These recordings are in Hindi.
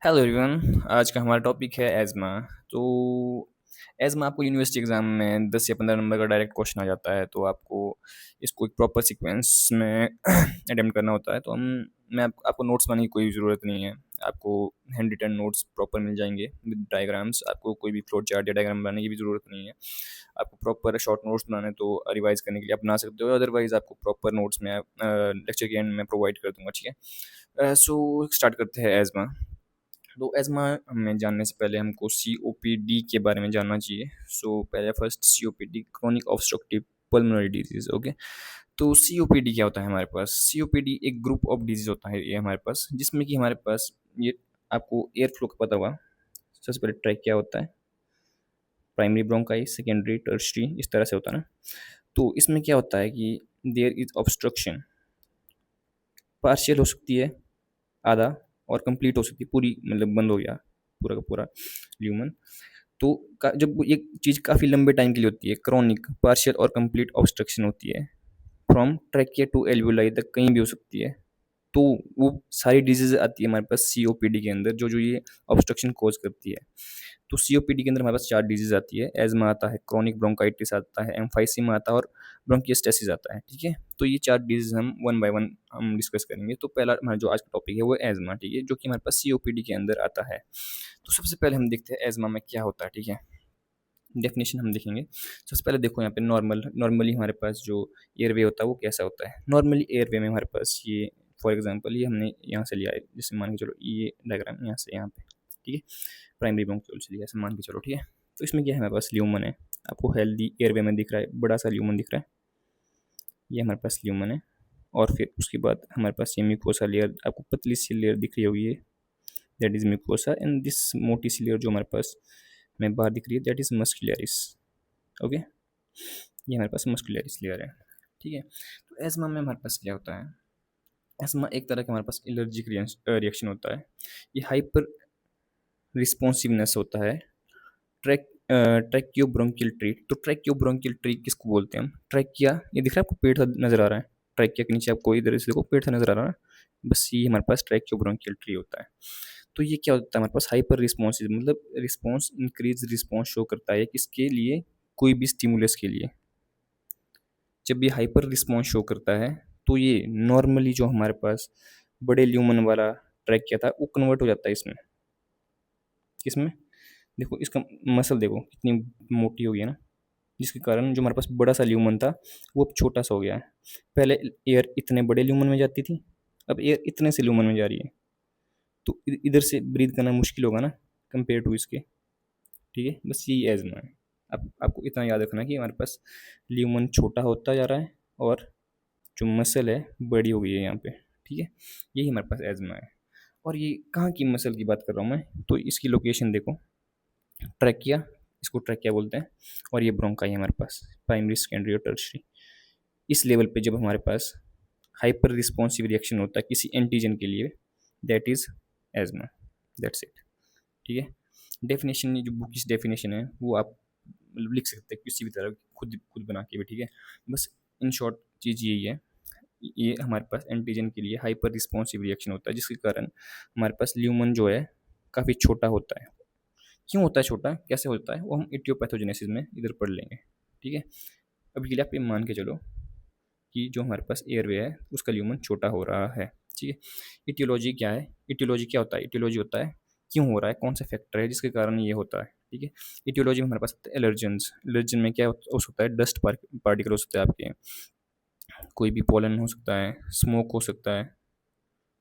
Hello everyone. आज का हमारा टॉपिक है एज़मा। तो एज़मा आपको यूनिवर्सिटी एग्ज़ाम में 10 या 15 नंबर का डायरेक्ट क्वेश्चन आ जाता है, तो आपको इसको एक प्रॉपर सीक्वेंस में अटेम्प्ट करना होता है। तो आपको नोट्स बनाने की कोई ज़रूरत नहीं है। आपको हैंड रिटन नोट्स प्रॉपर मिल जाएंगे विद डायग्राम्स। आपको कोई भी फ्लो चार्ट या डायग्राम बनाने की भी ज़रूरत नहीं है। आपको प्रॉपर शॉर्ट नोट्स बनाने तो रिवाइज करने के लिए आप बना सकते हो, अदरवाइज आपको प्रॉपर नोट्स में लेक्चर के एंड में प्रोवाइड कर दूंगा। ठीक है, सो स्टार्ट करते हैं एज़मा। तो एज़मा हमें जानने से पहले हमको COPD के बारे में जानना चाहिए। सो पहले first COPD chronic obstructive pulmonary disease. Okay, तो COPD क्या होता है हमारे पास? COPD एक ग्रुप ऑफ डिजीज़ होता है ये हमारे पास, जिसमें कि हमारे पास ये आपको एयर फ्लो का पता होगा। सबसे पहले ट्रैक क्या होता है, प्राइमरी ब्रोंकाइटिस, सेकेंडरी, टर्शियरी, इस तरह से होता है ना। तो इसमें क्या होता है कि देयर इज ऑब्स्ट्रक्शन, पार्शियल हो सकती है, आधा, और कंप्लीट हो सकती है पूरी, मतलब बंद हो गया पूरा का पूरा ल्यूमन। तो जब ये चीज़ काफ़ी लंबे टाइम के लिए होती है, क्रॉनिक, पार्शियल और कंप्लीट ऑब्स्ट्रक्शन होती है, फ्रॉम ट्रैकिया टू एल्वुलाई तक कहीं भी हो सकती है। तो वो सारी डिजीज आती है हमारे पास COPD के अंदर, जो जो ये ऑब्स्ट्रक्शन कॉज करती है। तो COPD के अंदर हमारे पास 4 डिजीज आती है। एज़मा आता है, क्रॉनिक ब्रोंकाइटिस आता है, एम्फाइसीमा आता है और ब्रोंकियोस्टेसिस आता है। ठीक है, तो ये 4 डिजीज हम वन बाय वन हम डिस्कस करेंगे। तो पहला हमारा जो आज का टॉपिक है वो एज़मा। ठीक है, जो कि हमारे पास COPD के अंदर आता है। तो सबसे पहले हम देखते हैं एज़मा में क्या होता है। ठीक है, डेफिनेशन हम देखेंगे। सबसे पहले देखो यहाँ पे नॉर्मली हमारे पास जो एयरवे होता है वो कैसा होता है। नॉर्मली एयरवे में हमारे पास ये, फॉर एग्जांपल, ये हमने यहाँ से लिया है, जैसे मान के चलो ये डायग्राम यहाँ से यहाँ पे, ठीक है, प्राइमरी ब्रोंकियोल से लिया ऐसे मान के चलो। ठीक है, तो इसमें क्या है, हमारे पास ल्यूमन है। आपको हेल्दी एयरवे में दिख रहा है, बड़ा सा ल्यूमन दिख रहा है, ये हमारे पास ल्यूमन है। और फिर उसके बाद हमारे पास ये म्यूकोसा लेयर, आपको पतली सी लेयर दिख रही होगी, ये that is mucosa, and this मोटी सी लेयर जो हमारे पास में बाहर दिख रही है, दैट इज मस्कुलरिस। ओके, ये हमारे पास मस्कुलरिस लेयर है। ठीक है, तो एजमा में हमारे पास क्या होता है, एजमा एक तरह का हमारे पास एलर्जिक रिएक्शन होता है। ये हाइपर रिस्पॉन्सिवनेस होता है। Track tracheobronchial tree. तो ट्रैक्योब्रोंकियल ट्री किसको बोलते हैं हम? ट्रैकिया, ये दिख रहा है आपको, पेड़ सा नजर आ रहा है, ट्रैकिया के नीचे आपको इधर से देखो पेड़ सा नजर आ रहा है, बस ये हमारे पास ट्रैक्योब्रोंकियल ट्री होता है। तो ये क्या होता है हमारे पास, हाइपर रिस्पॉन्सिव, मतलब रिस्पॉन्स, इंक्रीज रिस्पॉन्स शो करता है किसके लिए, कोई भी स्टिमुलस के लिए। जब ये हाइपर रिस्पॉन्स शो करता है तो ये नॉर्मली जो हमारे पास बड़े ल्यूमन वाला ट्रैकिया था वो कन्वर्ट हो जाता है इसमें। किसमें? देखो इसका मसल देखो कितनी मोटी हो गई है ना, जिसके कारण जो हमारे पास बड़ा सा ल्यूमन था वो अब छोटा सा हो गया है। पहले एयर इतने बड़े ल्यूमन में जाती थी, अब एयर इतने से ल्यूमन में जा रही है। तो इधर से ब्रीथ करना मुश्किल होगा ना कंपेयर टू इसके। ठीक है, बस यही एजमा है। आपको इतना याद रखना कि हमारे पास ल्यूमन छोटा होता जा रहा है और जो मसल है बड़ी हो गई है यहाँ पे। ठीक है, यही हमारे पास एजमा है। और ये कहाँ की मसल की बात कर रहा हूँ मैं, तो इसकी लोकेशन देखो, ट्रैकिया, इसको ट्रैकिया बोलते हैं, और ये ब्रोंकाई है हमारे पास, प्राइमरी, सेकेंडरी और टर्शियरी। इस लेवल पे जब हमारे पास हाइपर रिस्पॉन्सिव रिएक्शन होता है किसी एंटीजन के लिए, that is asthma, that's it. ठीक है, डेफिनेशन, जो बुक की डेफिनेशन है वो आप मतलब लिख सकते हैं किसी भी तरह, खुद खुद बना के भी। ठीक है, बस इन शॉर्ट चीज़ यही है, ये हमारे पास एंटीजन के लिए हाइपर रिस्पॉन्सिव रिएक्शन होता है, जिसके कारण हमारे पास ल्यूमन जो है काफ़ी छोटा होता है। क्यों होता है छोटा, कैसे होता है, वो हम इटियोपैथोजेनेसिस में इधर पढ़ लेंगे। ठीक है, अभी के लिए आप ये मान के चलो कि जो हमारे पास एयरवे है उसका ल्यूमन छोटा हो रहा है। ठीक है, इटियोलॉजी क्या है, इटियोलॉजी क्या होता है, इटियोलॉजी होता है क्यों हो रहा है, कौन सा फैक्टर है जिसके कारण ये होता है। ठीक है, इटियोलॉजी में हमारे पास एलर्जेंस, एलर्जन में क्या होता है, डस्ट पार्टिकल हो सकता है आपके, कोई भी पोलन हो सकता है, स्मोक हो सकता है।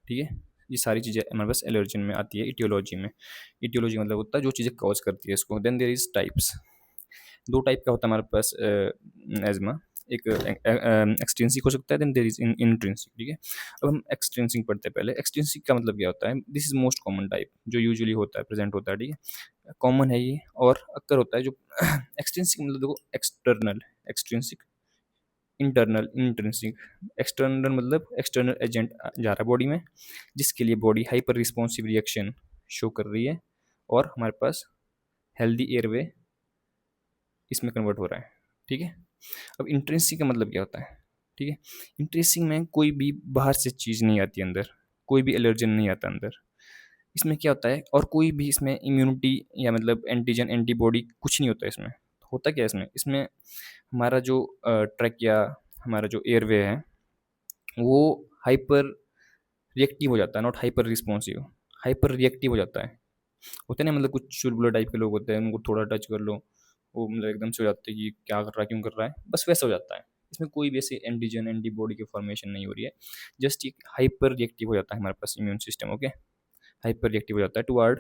ठीक है, ये सारी चीज़ें हमारे पास एलर्जन में आती है इटियोलॉजी में। इटियोलॉजी मतलब होता है जो चीज़ें कॉज करती है इसको। देन देयर इज टाइप्स, दो टाइप का होता है हमारे पास एजमा। एक एक्सट्रिंसिक हो सकता है, देन देयर इज इंट्रिंसिक। ठीक है, अब हम एक्सट्रिंसिक पढ़ते हैं पहले। एक्सट्रिंसिक का मतलब क्या होता है, this is most common type, जो यूजुअली होता है, प्रेजेंट होता है। ठीक है, कॉमन है ये और अक्कर होता है। जो एक्सट्रिंसिक मतलब देखो, external, extrinsic, internal, intrinsic. External मतलब एक्सटर्नल एजेंट जा रहा है बॉडी में, जिसके लिए body hyper responsive reaction show कर रही है, और हमारे पास हेल्दी एयरवे इसमें कन्वर्ट हो रहा है। ठीक है, अब इंट्रिंसिक का मतलब क्या होता है, ठीक है। इंटरेस्टिंग में कोई भी बाहर से चीज़ नहीं आती अंदर, कोई भी एलर्जन नहीं आता अंदर। इसमें क्या होता है, और कोई भी इसमें इम्यूनिटी या मतलब एंटीजन एंटीबॉडी कुछ नहीं होता इसमें। होता क्या है इसमें, हमारा जो ट्रैकिया, हमारा जो एयरवे है, वो हाइपर रिएक्टिव हो जाता है, not hyper responsive, hyper reactive हो जाता है। होते हैं ना, मतलब कुछ चुलबुला टाइप के लोग होते हैं, उनको थोड़ा टच कर लो वो मतलब एकदम से हो जाते हैं कि क्या कर रहा है, क्यों कर रहा है, बस वैसा हो जाता है। इसमें कोई भी ऐसे एंटीजन एंटीबॉडी की फॉर्मेशन नहीं हो रही है, जस्ट एक हाइपर रिएक्टिव हो जाता है हमारे पास immune system. Okay, hyper reactive हो जाता है टुवर्ड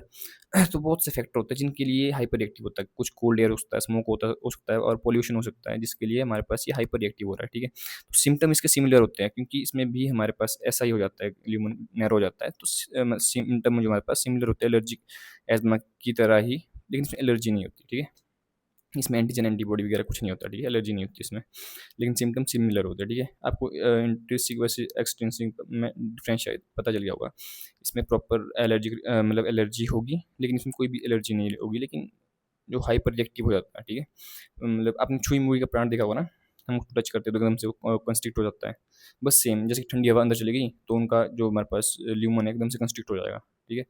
तो बहुत से फैक्टर होते हैं जिनके लिए हाइपर रिएक्टिव होता है। कुछ कोल्ड एयर हो सकता है, स्मोक होता हो सकता है, और पोल्यूशन हो सकता है, जिसके लिए हमारे पास ये हाइपर रिएक्टिव हो रहा है। ठीक है, तो सिम्टम इसके सिमिलर होते हैं, क्योंकि इसमें भी हमारे पास ऐसा ही हो जाता है, ल्यूमन नैरो हो जाता है, तो सिम्टम जो हमारे पास सिमिलर होते हैं एलर्जिक एजमा की तरह ही, लेकिन इसमें एलर्जी नहीं होती। ठीक है, इसमें एंटीजन एंटीबॉडी वगैरह कुछ नहीं होता। ठीक है, एलर्जी नहीं होती इसमें, लेकिन सिम्टम सिमिलर होते हैं। ठीक है, आपको इंट्रिंसिक वैसे एक्सट्रिंसिक में डिफरेंस शायद पता चल गया होगा। इसमें प्रॉपर एलर्जी मतलब एलर्जी होगी, लेकिन इसमें कोई भी एलर्जी नहीं होगी, लेकिन जो हाइपर रिएक्टिव हो जाता है। ठीक है, मतलब आपने छुई मुई का प्लांट देखा होगा ना, हम उसको टच करते हैं तो एकदम से वो कंस्ट्रिक्ट हो जाता है। बस सेम, जैसे कि ठंडी हवा अंदर चली गई तो उनका जो हमारे पास ल्यूमन है एकदम से कंस्ट्रिक्ट हो जाएगा। ठीक है,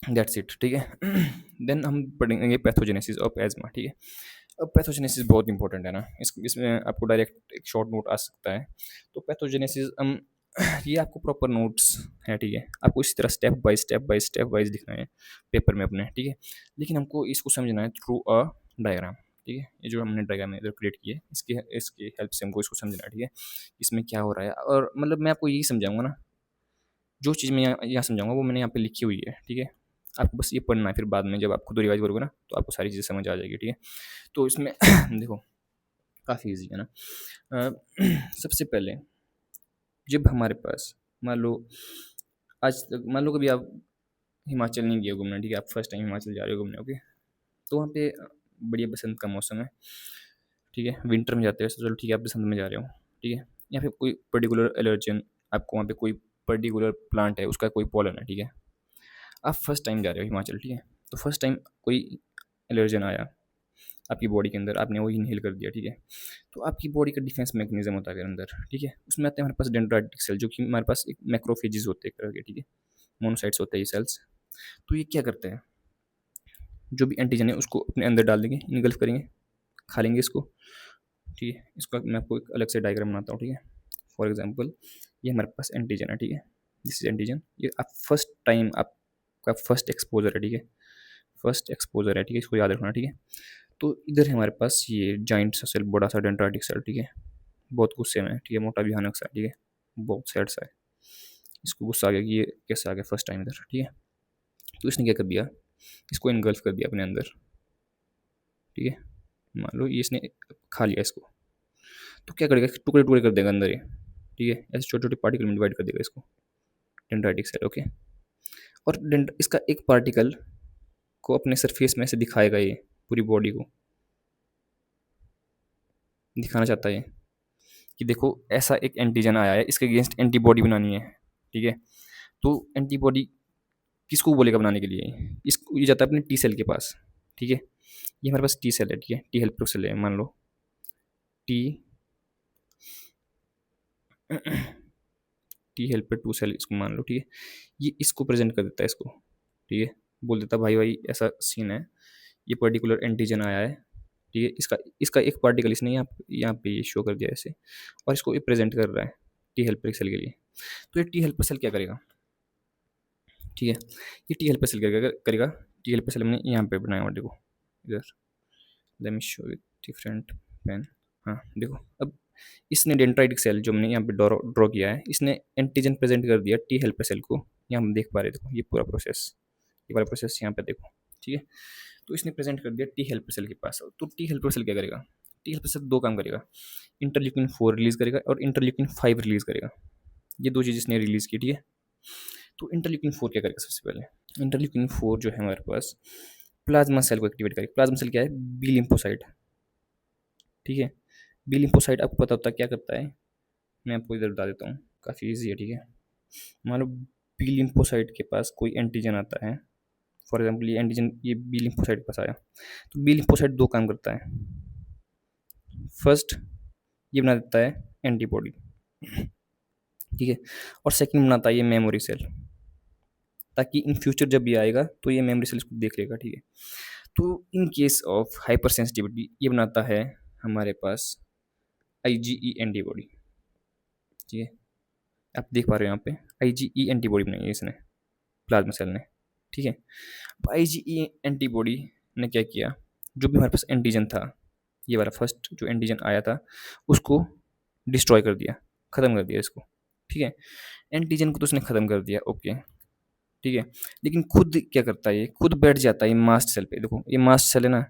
दैट्स इट। ठीक है, देन हम पढ़ेंगे पैथोजेनेसिस ऑफ एजमा। ठीक है, अब पैथोजेनेसिस बहुत इंपॉर्टेंट है ना, इसमें आपको डायरेक्ट एक शॉर्ट नोट आ सकता है। तो पैथोजेनेसिस हम ये आपको प्रॉपर नोट्स है। ठीक है, आपको इसी तरह स्टेप बाय लिखना है पेपर में अपने। ठीक है, लेकिन हमको इसको समझना है थ्रू अ डायग्राम। ठीक है, ये जो हमने डायग्राम इधर क्रिएट की है, इसके इसके हेल्प से हमको इसको समझना है। ठीक है, इसमें क्या हो रहा है, और मतलब मैं आपको यही समझाऊंगा ना, जो चीज़ मैं यहाँ समझाऊंगा वो मैंने यहाँ पे लिखी हुई है। ठीक है, आपको बस ये पढ़ना है, फिर बाद में जब आप खुद रिवाइज करोगे ना तो आपको सारी चीज़ें समझ आ जाएगी। ठीक है, तो इसमें देखो काफ़ी ईजी है ना। सबसे पहले जब हमारे पास मान लो, आज तक मान लो कभी आप हिमाचल नहीं गए घूमने। ठीक है, आप फर्स्ट टाइम हिमाचल जा रहे हो घूमने। ओके, तो वहाँ पे बढ़िया बसंत का मौसम है। ठीक है, विंटर में जाते हो तो चलो ठीक है, आप बसंत में जा रहे हो। ठीक है, या फिर कोई पर्टिकुलर एलर्जन, आपको वहाँ पे कोई पर्टिकुलर प्लांट है उसका कोई पॉलन है। ठीक है, आप फर्स्ट टाइम जा रहे हो हिमाचल। ठीक है, तो फर्स्ट टाइम कोई एलर्जन आया आपकी बॉडी के अंदर, आपने वो इनहेल कर दिया। ठीक है, तो आपकी बॉडी का डिफेंस मैकेनिज्म होता है फिर अंदर। ठीक है, उसमें आते हैं हमारे पास डेंड्राइटिक सेल, जो कि हमारे पास एक मैक्रोफेजेस होते हैं एक तरह के। ठीक है, मोनोसाइट्स होते हैं ये सेल्स। तो ये क्या करते हैं, जो भी एंटीजन है उसको अपने अंदर डाल देंगे, इनगल्फ करेंगे, खा लेंगे इसको। ठीक है, इसका मैं आपको एक अलग से डायग्राम बनाता हूँ। ठीक है, फॉर एग्जाम्पल ये हमारे पास एंटीजन है। ठीक है, दिस इज एंटीजन, ये आप फर्स्ट टाइम आपका फर्स्ट एक्सपोजर है। ठीक है, फर्स्ट एक्सपोजर है। ठीक है, इसको याद रखना। ठीक है, तो इधर है हमारे पास ये जॉइंट सा सेल, बड़ा सा डेंड्राइटिक सेल। ठीक है, बहुत गुस्से में है। ठीक है, मोटा भयानक सा। ठीक है, बहुत सैड सा है। इसको गुस्सा आ गया कि ये कैसे आ गया फर्स्ट टाइम इधर। ठीक है, तो इसने क्या कर दिया, इसको इनगल्फ कर दिया अपने अंदर। ठीक है, मान लो ये इसने खा लिया इसको, तो क्या करेगा, टुकड़े टुकड़े कर देगा अंदर ये। ठीक है, ऐसे छोटे छोटे पार्टिकल में डिवाइड कर देगा इसको, डेंड्राइटिक सेल। ओके, और इसका एक पार्टिकल को अपने सरफेस में से दिखाएगा, ये पूरी बॉडी को दिखाना चाहता है कि देखो ऐसा एक एंटीजन आया है, इसके अगेंस्ट एंटीबॉडी बनानी है। ठीक है, तो एंटीबॉडी किसको बोलेगा बनाने के लिए, इसको ये जाता है अपने टी सेल के पास। ठीक है, ये हमारे पास टी सेल है। ठीक है, टी हेल्पर सेल है, मान लो T T helper two cell इसको मान लो। ठीक है, ये इसको प्रेजेंट कर देता है इसको। ठीक है, बोल देता है भाई भाई ऐसा सीन है, ये पर्टिकुलर एंटीजन आया है। ठीक है, इसका इसका एक पार्टिकल इसने यहाँ पे शो कर दिया ऐसे, और इसको ये प्रेजेंट कर रहा है टी हेल्पर सेल के लिए। तो ये टी हेल्पर सेल क्या करेगा, ठीक है, ये टी हेल्पर सेल करेगा। टी हेल्पर सेल हमने यहाँ पे बनाया हुआ, देखो इधर, let me show with different pen. हाँ देखो, अब इसने डेंड्राइटिक सेल जो हमने यहाँ पे ड्रॉ किया है, इसने एंटीजन प्रेजेंट कर दिया टी हेल्पर सेल को। यहाँ हम देख पा रहे हैं, देखो ये पूरा प्रोसेस, ये वाला प्रोसेस यहाँ पे देखो। ठीक है, तो इसने प्रेजेंट कर दिया टी हेल्पर सेल के पास। तो टी हेल्पर सेल क्या करेगा, टी हेल्पर सेल दो काम करेगा, इंटरल्यूकिन 4 रिलीज करेगा और इंटरल्यूकिन 5 रिलीज करेगा। ये दो चीज़ इसने रिलीज की। ठीक है, तो इंटरल्यूकिन 4 क्या करेगा, सबसे पहले इंटरल्यूकिन 4 जो है हमारे पास प्लाज्मा सेल को एक्टिवेट करेगा। प्लाज्मा सेल क्या है, बी लिम्फोसाइट। ठीक है, बी लिम्फोसाइट आपको पता होता है क्या करता है, मैं आपको इधर बता देता हूँ, काफ़ी ईजी है। ठीक है, मान लो बी लिम्फोसाइट के पास कोई एंटीजन आता है, फॉर एग्जाम्पल ये एंटीजन ये बी लिम्फोसाइट के पास आया, तो बी लिम्फोसाइट दो काम करता है। फर्स्ट, ये बना देता है एंटीबॉडी। ठीक है। और सेकंड बनाता है ये मेमोरी सेल, ताकि इन फ्यूचर जब भी आएगा तो ये मेमोरी सेल इसको देख लेगा। ठीक है। तो in case of hyper sensitivity ये बनाता है हमारे पास आईजीई एंटीबॉडी। ठीक है। आप देख पा रहे हो यहाँ पे आईजीई एंटीबॉडी बनाई है इसने, प्लाज्मा सेल ने। ठीक है। आईजीई एंटीबॉडी ने क्या किया, जो भी हमारे पास एंटीजन था, ये वाला फर्स्ट जो एंटीजन आया था, उसको डिस्ट्रॉय कर दिया, खत्म कर दिया इसको। ठीक है। एंटीजन को तो उसने खत्म कर दिया, ओके। ठीक है। लेकिन खुद क्या करता है, ये खुद बैठ जाता है ये मास्ट सेल पे। देखो ये मास्ट सेल है ना,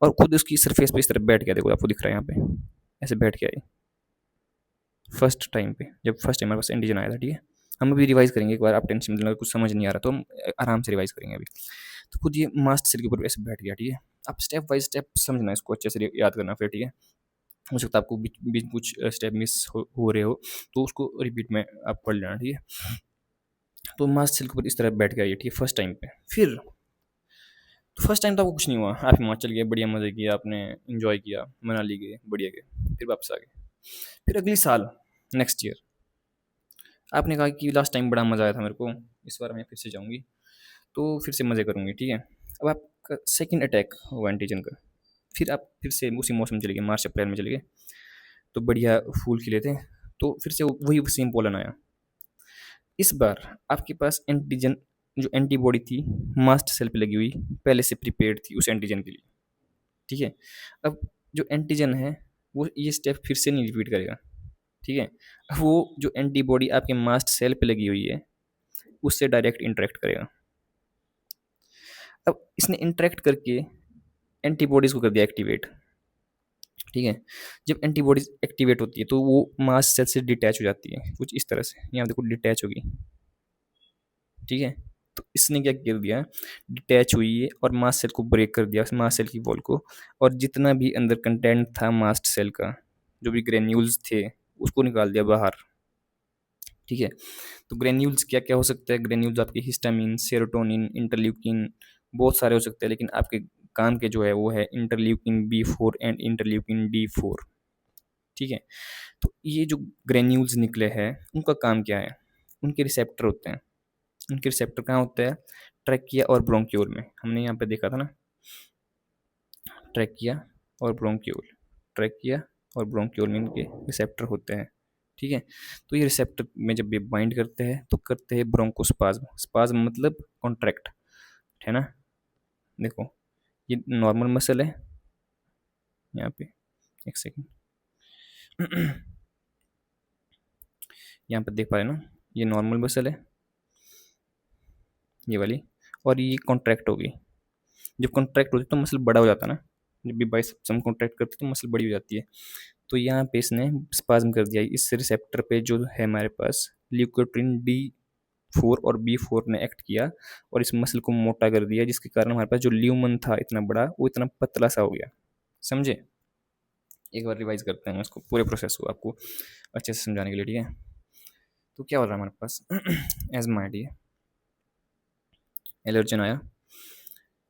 और खुद उसकी सरफेस पे इस तरह बैठ गया। देखो आपको दिख रहा है यहाँ पे, ऐसे बैठ गया ये फर्स्ट टाइम पे, जब फर्स्ट टाइम हमारे पास एंटीजन आया था। ठीक है। हम अभी रिवाइज करेंगे एक बार, आप टेंशन मतलब कुछ समझ नहीं आ रहा तो हम आराम से रिवाइज करेंगे अभी। तो खुद ये मास्ट सेल के ऊपर ऐसे बैठ गया। ठीक है। आप स्टेप बाय स्टेप समझना, इसको अच्छे से याद करना फिर। ठीक है। हो सकता है आपको बीच बीच कुछ स्टेप मिस हो रहे हो, तो उसको रिपीट में आप पढ़ लेना। ठीक है। तो मास्ट सेल के ऊपर इस तरह बैठ गया ये। ठीक है। फर्स्ट टाइम पे फिर तो फर्स्ट टाइम तो आपको कुछ नहीं हुआ, आप हिमाचल गए, बढ़िया मज़े किया आपने, इन्जॉय किया, मनाली गए, बढ़िया गए, फिर वापस आ गए। फिर अगले साल, नेक्स्ट ईयर, आपने कहा कि लास्ट टाइम बड़ा मज़ा आया था मेरे को, इस बार मैं फिर से जाऊँगी तो फिर से मज़े करूँगी। ठीक है। अब आपका सेकंड अटैक हुआ एंटीजन का, फिर आप फिर से उसी मौसम में चले गए, मार्च अप्रैल में चले गए, तो बढ़िया फूल खिले थे, तो फिर से वही सेम पोलन आया। इस बार आपके पास एंटीजन, जो एंटीबॉडी थी मास्ट सेल पे लगी हुई, पहले से प्रिपेयर्ड थी उस एंटीजन के लिए। ठीक है। अब जो एंटीजन है वो ये स्टेप फिर से नहीं रिपीट करेगा। ठीक है। अब वो जो एंटीबॉडी आपके मास्ट सेल पे लगी हुई है उससे डायरेक्ट इंटरेक्ट करेगा। अब इसने इंटरेक्ट करके एंटीबॉडीज को कर दिया एक्टिवेट। ठीक है। जब एंटीबॉडीज एक्टिवेट होती है तो वो मास्ट सेल से डिटैच हो जाती है, कुछ इस तरह से, यहाँ देखो डिटैच होगी। ठीक है। तो इसने क्या कर दिया, डिटैच हुई है और मास्ट सेल को ब्रेक कर दिया, मास्ट सेल की वॉल को, और जितना भी अंदर कंटेंट था मास्ट सेल का, जो भी ग्रेन्यूल्स थे, उसको निकाल दिया बाहर। ठीक है। तो ग्रेन्यूल्स क्या क्या हो सकता है, ग्रेन्यूल्स आपके हिस्टामिन, सेरोटोनिन, इंटरल्यूकिन, बहुत सारे हो सकते हैं, लेकिन आपके काम के जो है वो है interleukin B4 and interleukin D4। ठीक है। तो ये जो ग्रेन्यूल्स निकले हैं उनका काम क्या है, उनके रिसेप्टर होते हैं। उनके रिसेप्टर कहाँ होते हैं, ट्रैकिया और ब्रोंक्यूल में। हमने यहाँ पे देखा था ना, ट्रैकिया और ब्रोंक्यूल, ट्रैकिया और ब्रोंक्यूल में इनके रिसेप्टर होते हैं। ठीक है। तो ये रिसेप्टर में जब ये बाइंड करते हैं तो करते हैं ब्रोंकोस्पाज्म। स्पाज्म मतलब कॉन्ट्रैक्ट, है ना। देखो ये नॉर्मल मसल है, यहाँ पे एक सेकेंड, यहाँ पे देख पा रहे हैं ना, ये नॉर्मल मसल है ये वाली, और ये कॉन्ट्रैक्ट होगी। जब कॉन्ट्रैक्ट होती है तो मसल बड़ा हो जाता है ना, जब भी बाइसेप्स हम कॉन्ट्रैक्ट करते हैं तो मसल बड़ी हो जाती है। तो यहाँ पे इसने स्पाज्म कर दिया इस रिसेप्टर पे जो है हमारे पास, ल्यूकोट्रिन D4 और B4 ने एक्ट किया और इस मसल को मोटा कर दिया, जिसके कारण हमारे पास जो ल्यूमन था इतना बड़ा, वो इतना पतला सा हो गया। समझे। एक बार रिवाइज करते हैं इसको, पूरे प्रोसेस को आपको अच्छे से समझाने के लिए। ठीक है। तो क्या हो रहा है हमारे पास, एजमा है। ठीक है। एलर्जन आया।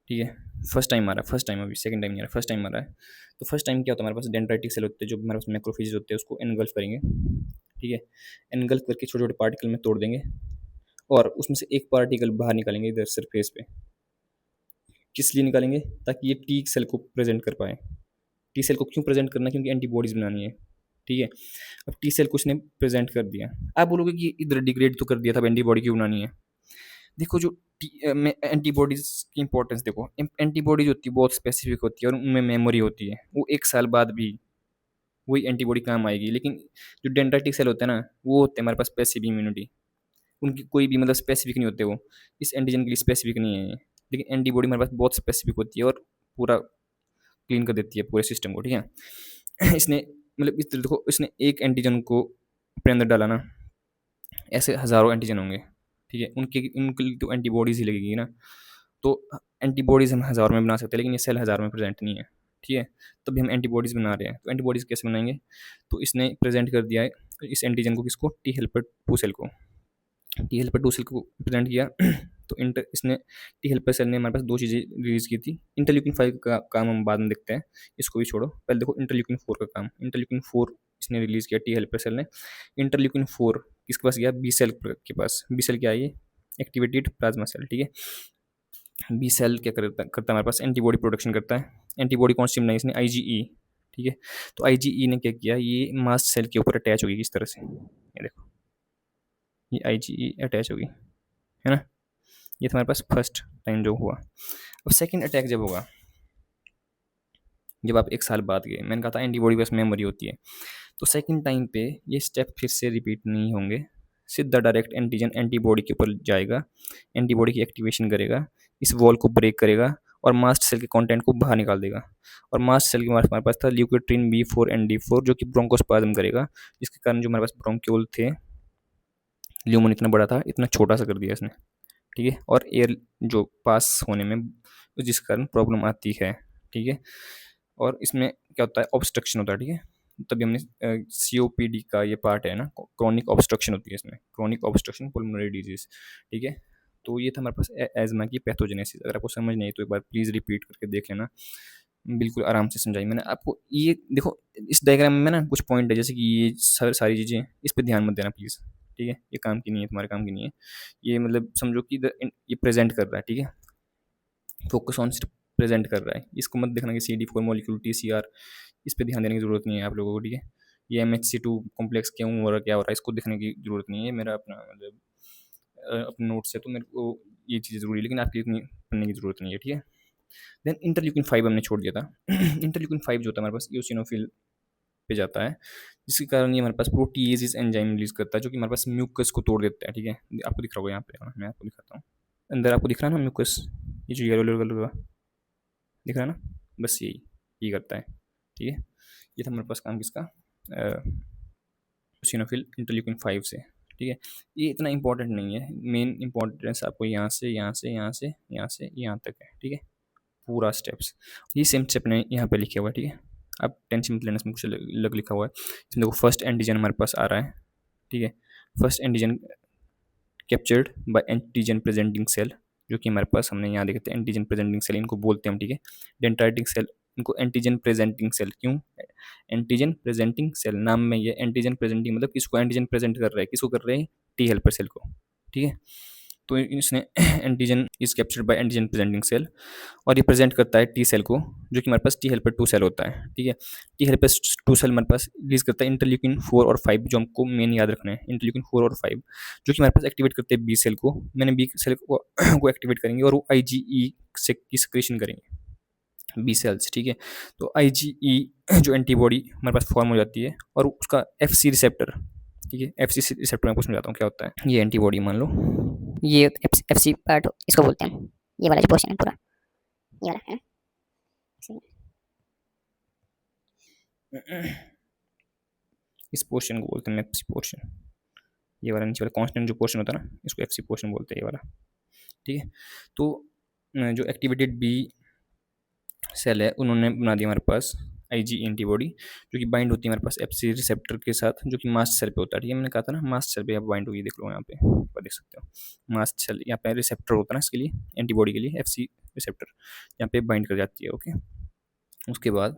ठीक है। फर्स्ट टाइम आ रहा है, फर्स्ट टाइम, अभी सेकंड टाइम नहीं आ रहा, फर्स्ट टाइम आ रहा है। तो फर्स्ट टाइम क्या होता है, हमारे पास डेंड्राइटिक सेल होते हैं, जो हमारे पास मैक्रोफेज होते हैं, उसको एनगल्फ करेंगे। ठीक है। एनगल्फ करके छोटे छोटे पार्टिकल में तोड़ देंगे, और उसमें से एक पार्टिकल बाहर निकालेंगे इधर सरफेस पे। किस लिए निकालेंगे, ताकि ये टी सेल को प्रेजेंट कर पाए। टी सेल को क्यों प्रेजेंट करना है, क्योंकि एंटीबॉडीज बनानी है। ठीक है। अब टी सेल को उसने प्रेजेंट कर दिया, आप बोलोगे कि इधर डिग्रेड तो कर दिया था, एंटीबॉडी क्यों बनानी है। देखो जो एंटीबॉडीज की इंपॉर्टेंस देखो, एंटीबॉडीज होती है बहुत स्पेसिफिक होती है और उनमें मेमोरी होती है, वो एक साल बाद भी वही एंटीबॉडी काम आएगी। लेकिन जो डेंड्राइटिक सेल होते हैं ना, वो होते हैं हमारे पास पैसिव इम्यूनिटी, उनकी कोई भी मतलब स्पेसिफिक नहीं होते, वो इस एंटीजन के लिए स्पेसिफिक नहीं है ये। लेकिन एंटीबॉडी हमारे पास बहुत स्पेसिफिक होती है और पूरा क्लीन कर देती है पूरे सिस्टम को। ठीक है। इसने मतलब इस तरह देखो, इसने एक एंटीजन को अपने अंदर डाला ना, ऐसे हज़ारों एंटीजन होंगे। ठीक है। उनके उनके लिए तो एंटीबॉडीज़ ही लगेगी ना। तो एंटीबॉडीज़ हम हज़ारों में बना सकते हैं, लेकिन ये सेल हज़ारों में प्रेजेंट नहीं है। ठीक है। तभी हम एंटीबॉडीज़ बना रहे हैं, तो एंटीबॉडीज़ कैसे बनाएंगे, तो इसने प्रेजेंट कर दिया है इस एंटीजन को, किसको, टी हेल्पर टू सेल को। टी हेल्पर टू सेल को प्रेजेंट किया। तो इंटर इसने टी हेल्पर सेल ने हमारे पास दो चीज़ें रिलीज़ की थी। इंटरल्यूकिन 5 का काम हम बाद में देखते हैं, इसको भी छोड़ो, पहले देखो इंटरल्यूकिन 4 का काम। इंटरल्यूकिन 4 इसने रिलीज़ किया, टी हेल्पर सेल ने। इंटरल्यूकिन 4 किसके पास गया? बी सेल के पास। बी सेल क्या है ये? एक्टिवेटेड प्लाज्मा सेल, ठीक है। बी सेल क्या करता है हमारे पास? एंटीबॉडी प्रोडक्शन करता है। एंटीबॉडी कौन सी बनाई इसने? आईजीई, ठीक है। तो आईजीई ने क्या किया, ये मास्ट सेल के ऊपर अटैच होगी किस तरह से, ये देखो, ये आईजीई अटैच होगी, है ना। ये तो हमारे पास फर्स्ट टाइम जो हुआ। अब सेकंड अटैक जब होगा, जब आप 1 साल बाद गए, मैंने कहा था एंटीबॉडी बस मेमोरी होती है, तो सेकंड टाइम पे ये स्टेप फिर से रिपीट नहीं होंगे। सीधा डायरेक्ट एंटीजन एंटीबॉडी के ऊपर जाएगा, एंटीबॉडी की एक्टिवेशन करेगा, इस वॉल को ब्रेक करेगा और मास्ट सेल के कंटेंट को बाहर निकाल देगा। और मास्ट सेल के हमारे पास था ल्यूकोट्रिन B4 एंड D4 जो कि ब्रोंकोस्पाज्म करेगा, जिसके कारण जो हमारे पास ब्रोंक्यूल थे, ल्यूमन इतना बड़ा था, इतना छोटा सा कर दिया इसने, ठीक है। और एयर जो पास होने में जिस कारण प्रॉब्लम आती है, ठीक है। और इसमें क्या होता है? ऑब्स्ट्रक्शन होता है, ठीक है। तभी हमने COPD का ये पार्ट है ना, क्रॉनिक ऑब्स्ट्रक्शन होती है इसमें, क्रॉनिक ऑब्स्ट्रक्शन पुल्मोनरी डिजीज, ठीक है। तो ये था हमारे पास एजमा की पैथोजेनेसिस। अगर आपको समझ नहीं आई तो एक बार प्लीज़ रिपीट करके देख लेना, बिल्कुल आराम से समझाई मैंने आपको। ये देखो, इस डायग्राम में ना कुछ पॉइंट है, जैसे कि ये सारी चीज़ें, इस पर ध्यान मत देना प्लीज़, ठीक है। ये काम की नहीं है, तुम्हारे काम की नहीं है। ये मतलब समझो कि ये प्रेजेंट कर रहा है, ठीक है। फोकस ऑन सिर्फ प्रेजेंट कर रहा है, इसको मत देखना कि CD4 मॉलिक्यूल TCR, इस पर ध्यान देने की जरूरत नहीं है आप लोगों को, ठीक है। ये MHC2 कॉम्प्लेक्स क्यों हो रहा है, क्या हो रहा है, इसको देखने की जरूरत नहीं है। मेरा अपना मतलब अपने नोट्स है, तो मेरे को ये चीज़ जरूरी है, लेकिन आपकी इतनी पढ़ने की जरूरत नहीं है, ठीक है। देन इंटरल्यूकिन 5 हमने छोड़ दिया था। इंटरल्यूकिन 5 जो होता है हमारे पास ईओसिनोफिल पे जाता है, जिसके कारण ये हमारे पास प्रोटीएजेस एंजाइम रिलीज करता है, जो कि हमारे पास म्यूकस को तोड़ देता है, ठीक है। आपको दिख रहा होगा यहाँ पे, मैं आपको दिखाता हूँ। अंदर आपको दिख रहा है ना म्यूकस, ये जो येलो कलर का दिख रहा है ना, बस यही करता है, ठीक है। ये था हमारे पास काम किसका? सिनोफिल इंटरल्यूकिन 5 से, ठीक है। ये इतना इंपॉर्टेंट नहीं है, मेन इंपॉर्टेंस आपको यहाँ से यहाँ से यहाँ से यहाँ से यहाँ तक है, ठीक है। पूरा स्टेप्स ये सेम स्टेप ने यहाँ पे लिखे हुआ है, ठीक है। आप टेंशन मत लेना, इसमें कुछ अलग लिखा हुआ है। इसमें देखो फर्स्ट एंटीजन हमारे पास आ रहा है, ठीक है। First antigen captured by antigen presenting cell, जो कि हमारे पास हमने यहाँ देखते हैं एंटीजन प्रेजेंटिंग सेल, इनको बोलते हैं हम, ठीक है। डेंड्राइटिक सेल, इनको एंटीजन प्रेजेंटिंग सेल क्यों? एंटीजन प्रेजेंटिंग सेल नाम में ये एंटीजन प्रेजेंटिंग मतलब किसको एंटीजन प्रेजेंट कर रहा है, किसको कर रहे हैं? टी हेल्पर सेल को, ठीक है। तो इसने antigen is captured by antigen presenting cell, और ये प्रेजेंट करता है टी सेल को, जो कि हमारे पास T helper 2 सेल होता है, ठीक है। T helper 2 सेल हमारे पास रिलीज करता है इंटरल्यूकिन 4 और 5, जो हमको मेन याद रखना है, इंटरल्यूकिन 4 और 5, जो कि हमारे पास एक्टिवेट करते हैं बी सेल को। मैंने बी सेल को एक्टिवेट करेंगे और वो IgE से की सिक्रेशन करेंगे बी सेल्स, ठीक है। तो IgE जो एंटीबॉडी हमारे पास फॉर्म हो जाती है, और उसका FC रिसेप्टर, ठीक है। FC रिसेप्टर मैं कुछ समझाता हूँ क्या होता है। ये एंटीबॉडी मान लो, ये FC पार्ट इसको बोलते हैं, ये वाला जो पोर्शन है पूरा, ये वाला है इस पोर्शन को बोलते हैं एफसी पोर्शन। ये वाला नीचे वाला कांस्टेंट जो पोर्शन होता है ना, इसको एफसी पोर्शन बोलते हैं, ये वाला, ठीक है। तो जो एक्टिवेटेड बी सेल है, उन्होंने बना दिया हमारे पास IgE एंटीबॉडी, जो कि बाइंड होती है हमारे पास FC रिसेप्टर के साथ, जो कि मास्ट सेल पे होता है, ठीक है। मैंने कहा था ना मास्ट सेल पे यहाँ बाइंड होगी, देख लो यहाँ पे ऊपर देख सकते हो मास्ट सेल, यहाँ पे रिसेप्टर होता है ना इसके लिए, एंटीबॉडी के लिए FC रिसेप्टर, यहाँ पे बाइंड कर जाती है, ओके। उसके बाद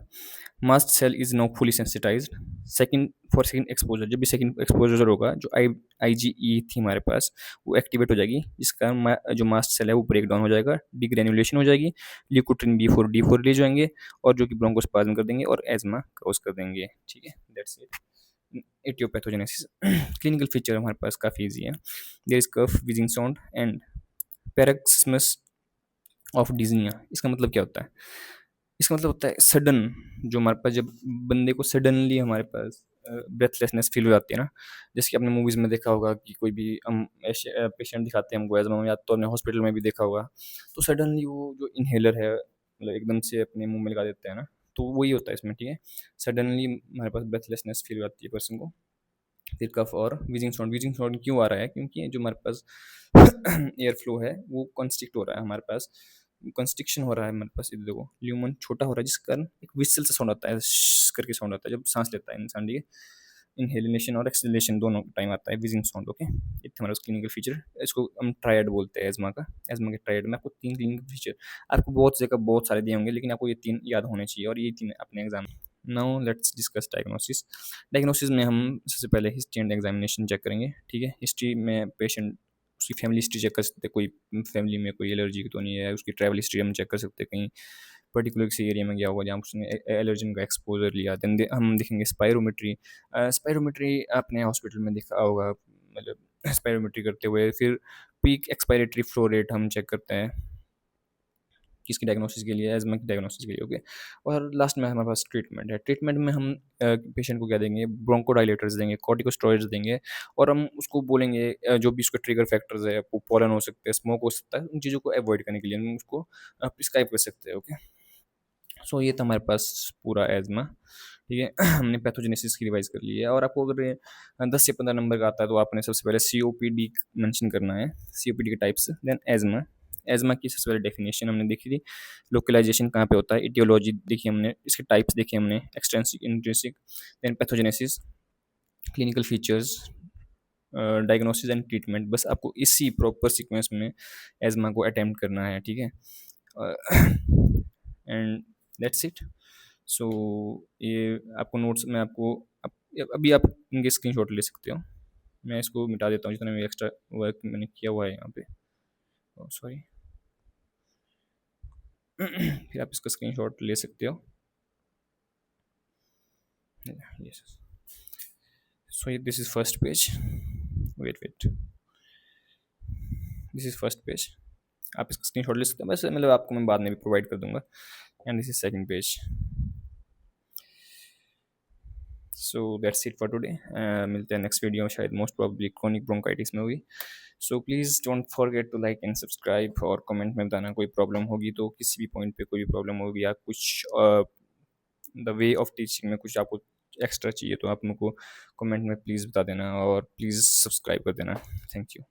mast cell is now fully sensitised second exposure. जब भी सेकंड एक्सपोजर होगा, जो IgE थी हमारे पास, वो एक्टिवेट हो जाएगी, जिस कारण जो मास्ट सेल है वो ब्रेक डाउन हो जाएगा, डिग्रेनुलेशन हो जाएगी, ल्यूकोट्रिन B4 D4 रिलीज होंगे, और जो कि ब्रोंकोस्पाज्म कर देंगे और एजमा कॉज कर देंगे, ठीक है। That's it. Etiopathogenesis clinical feature हमारे पास काफ़ी ईजी है। There is cough, wheezing sound and paroxysms of dyspnoea. इसका मतलब क्या होता है? इसका मतलब होता है सडन, जो हमारे पास जब बंदे को सडनली हमारे पास ब्रेथलेसनेस फील हो जाती है ना, जैसे कि आपने मूवीज़ में देखा होगा कि कोई भी हम पेशेंट दिखाते हैं हमको एजमा में, या तो हमने हॉस्पिटल में भी देखा होगा, तो सडनली वो जो इन्हेलर है मतलब एकदम से अपने मुंह में लगा देते हैं ना, तो वही होता है इसमें, ठीक है। सडनली हमारे पास ब्रेथलेसनेस फील हो जाती है पर्सन को। फिर कफ और विजिंग साउंड क्यों आ रहा है? क्योंकि जो हमारे पास एयर फ्लो है वो कंस्ट्रिक्ट हो रहा है हमारे पास, कंस्ट्रिक्शन हो रहा है हमारे पास। इधर देखो ल्यूमन छोटा हो रहा है, जिस कारण एक विसल सा साउंड आता है, करके साउंड आता है जब सांस लेता है इंसान, ठीक है। इनहेलेशन और एक्सलेशन दोनों टाइम आता है विजिंग साउंड, ओके। ये हमारा क्लिनिकल फीचर, इसको हम ट्रायड बोलते हैं एजमा का। एजमा के ट्रायड में आपको 3 क्लिनिकल फीचर, आपको बहुत जगह बहुत सारे दिए होंगे, लेकिन आपको ये 3 याद होने चाहिए, और ये 3 अपने exam now let's discuss diagnosis. Diagnosis में हम सबसे पहले हिस्ट्री एंड एग्जामिनेशन चेक करेंगे, ठीक है। हिस्ट्री में पेशेंट उसकी फैमिली हिस्ट्री चेक कर सकते हैं, कोई फैमिली में कोई एलर्जी तो नहीं है, उसकी ट्रैवल हिस्ट्री हम चेक कर सकते हैं, कहीं पर्टिकुलर किसी एरिया में गया होगा जहाँ उसने एलर्जन का एक्सपोजर लिया। देन हम देखेंगे स्पायरोमेट्री। स्पायरोमेट्री आपने हॉस्पिटल में देखा होगा, मतलब स्पायरोमेट्री करते हुए फिर पीक एक्सपायरेटरी फ्लो रेट हम चेक करते हैं किसकी डायग्नोसिस के लिए, एजमा की डायग्नोसिस के लिए, ओके। और लास्ट में हमारे पास ट्रीटमेंट है। ट्रीटमेंट में हम पेशेंट को क्या देंगे, ब्रोंकोडाइलेटर्स देंगे, कॉर्टिकोस्टेरॉइड्स देंगे, और हम उसको बोलेंगे जो भी उसके ट्रिगर फैक्टर्स है, पोलन हो सकते हैं, स्मोक हो सकता है, उन चीज़ों को अवॉइड करने के लिए हम उसको प्रिस्क्राइब कर सकते हैं, ओके। सो ये था हमारे पास पूरा एजमा, ठीक है। हमने पैथोजेनेसिस की रिवाइज कर ली है। और आपको अगर 10 या 15 नंबर का आता है तो आपने सबसे पहले COPD मेंशन करना है, COPD के टाइप्स, देन एजमा। एजमा की सबसे पहले डेफिनेशन हमने देखी थी, लोकलाइजेशन कहाँ पे होता है, इटियोलॉजी देखी हमने, इसके टाइप्स देखे हमने, extensive, intrinsic, then pathogenesis, clinical features, diagnosis and treatment. बस आपको इसी प्रॉपर सीक्वेंस में एजमा को अटेम्प्ट करना है, ठीक है। And that's it. सो ये आपको नोट्स में आपको अभी आप इनके स्क्रीनशॉट ले सकते हो। मैं इसको मिटा देता हूँ जितना भी एक्स्ट्रा वर्क मैंने किया हुआ है यहाँ पे, सॉरी। फिर आप इसका स्क्रीनशॉट ले सकते हो। Yes, so this is first page, wait, this is first page. आप इसका स्क्रीनशॉट ले सकते हो, वैसे मतलब आपको मैं बाद में भी प्रोवाइड कर दूंगा। And this is second page. So that's it for today. मिलते हैं नेक्स्ट वीडियो में, शायद मोस्ट प्रॉब्ली क्रोनिक ब्रोंकाइटिस में होगी। So please don't forget to like and subscribe, और कमेंट में बताना कोई प्रॉब्लम होगी तो, किसी भी पॉइंट पे कोई भी प्रॉब्लम होगी या कुछ द वे ऑफ टीचिंग में कुछ आपको एक्स्ट्रा चाहिए तो आप मेरे को कमेंट में प्लीज़ बता देना, और प्लीज़ सब्सक्राइब कर देना। Thank you.